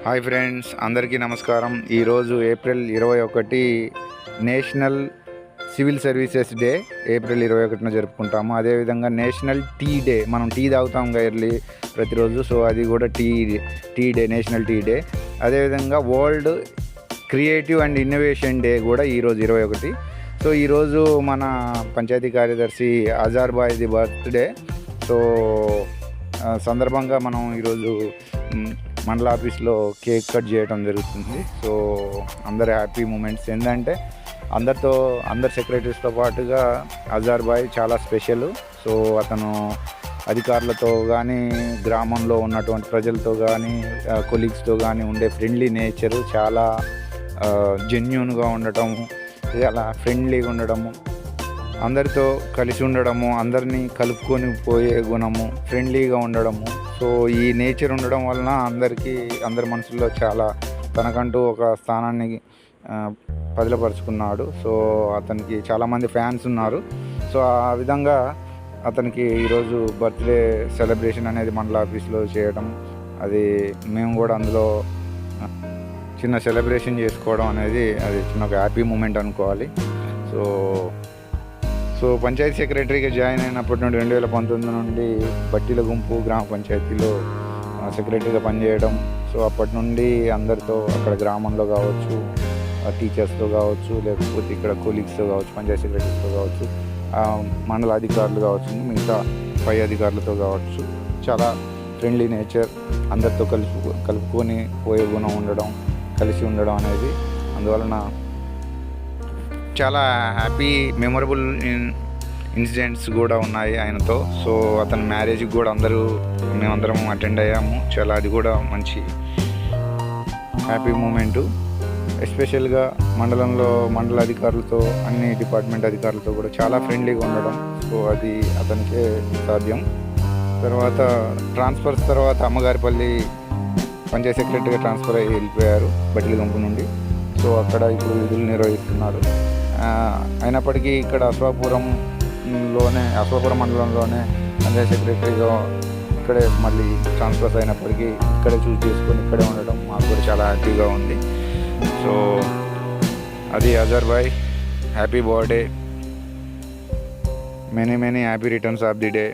Hi friends, అందరికీ నమస్కారం. ఈరోజు April 21 national civil services day. April 21న జరుపుకుంటాము. అదేవిధంగా నేషనల్ టీ డే. మనం టీ తాగుతాం ఎర్లీ ప్రతిరోజు, సో అది కూడా tea day, national tea day. అదేవిధంగా world creative and innovation day కూడా ఈరోజు 21. సో ఈరోజు మన పంచాయతీ కార్యదర్శి అజార్ బాయ్ది బర్త్డే. సో సందర్భంగా మనం ఈరోజు మండల ఆఫీస్లో కేక్ కట్ చేయడం జరుగుతుంది. సో అందరి హ్యాపీ మూమెంట్స్ ఏంటంటే అందరి సెక్రటరీస్తో పాటుగా అజార్ బాయ్ చాలా స్పెషల్. సో అతను అధికారులతో కానీ, గ్రామంలో ఉన్నటువంటి ప్రజలతో కానీ, కొలీగ్స్తో కానీ ఉండే ఫ్రెండ్లీ నేచరు, చాలా జెన్యూన్గా ఉండటము, చాలా ఫ్రెండ్లీగా ఉండడము, అందరితో కలిసి ఉండడము, అందరినీ కలుపుకొని పోయే గుణము, ఫ్రెండ్లీగా ఉండడము. సో ఈ నేచర్ ఉండడం వలన అందరి మనసుల్లో చాలా తనకంటూ ఒక స్థానాన్ని పదిలపరుచుకున్నాడు. సో అతనికి చాలామంది ఫ్యాన్స్ ఉన్నారు. సో ఆ విధంగా అతనికి ఈరోజు బర్త్డే సెలబ్రేషన్ అనేది మండల ఆఫీస్లో చేయడం, అది మేము కూడా అందులో చిన్న సెలబ్రేషన్ చేసుకోవడం అనేది అది చిన్న ఒక హ్యాపీ మూమెంట్ అనుకోవాలి. సో పంచాయతీ సెక్రటరీగా జాయిన్ అయినప్పటి నుండి 2019 నుండి బట్టీల గుంపు గ్రామ పంచాయతీలో సెక్రటరీగా పనిచేయడం. సో అప్పటి నుండి అందరితో అక్కడ గ్రామంలో కావచ్చు, టీచర్స్తో కావచ్చు, లేకపోతే ఇక్కడ కొలీగ్స్తో కావచ్చు, పంచాయతీ సెక్రటరీస్తో కావచ్చు, మండల అధికారులు కావచ్చు, మిగతా పై అధికారులతో కావచ్చు, చాలా ఫ్రెండ్లీ నేచర్, అందరితో కలుపుకొని పోయే గుణం ఉండడం, కలిసి ఉండడం అనేది అందువలన చాలా హ్యాపీ మెమొరబుల్ ఇన్సిడెంట్స్ కూడా ఉన్నాయి ఆయనతో. సో అతని మ్యారేజ్కి కూడా మేమందరం అటెండ్ అయ్యాము. చాలా అది కూడా మంచి హ్యాపీ మూమెంటు. ఎస్పెషల్గా మండల అధికారులతో, అన్ని డిపార్ట్మెంట్ అధికారులతో కూడా చాలా ఫ్రెండ్లీగా ఉండడం. సో అది అతనికే సాధ్యం. తర్వాత ట్రాన్స్ఫర్స్ తర్వాత అమ్మగారిపల్లి పంచాయతీ సెక్రటరీగా ట్రాన్స్ఫర్ అయ్యి వెళ్ళిపోయారు బట్టిల గుంపు నుండి. సో అక్కడ ఇప్పుడు విధులు నిర్వహిస్తున్నారు. అయినప్పటికీ ఇక్కడ అశ్వాపురం మండలంలోనే పంచాయతీ సెక్రటరీగా ఇక్కడే మళ్ళీ ట్రాన్స్ఫర్స్ అయినప్పటికీ ఇక్కడే చూస్ చేసుకొని ఇక్కడే ఉండడం మాకు కూడా చాలా హ్యాపీగా ఉంది. సో అది Azhar boy, happy birthday, many happy returns of the day.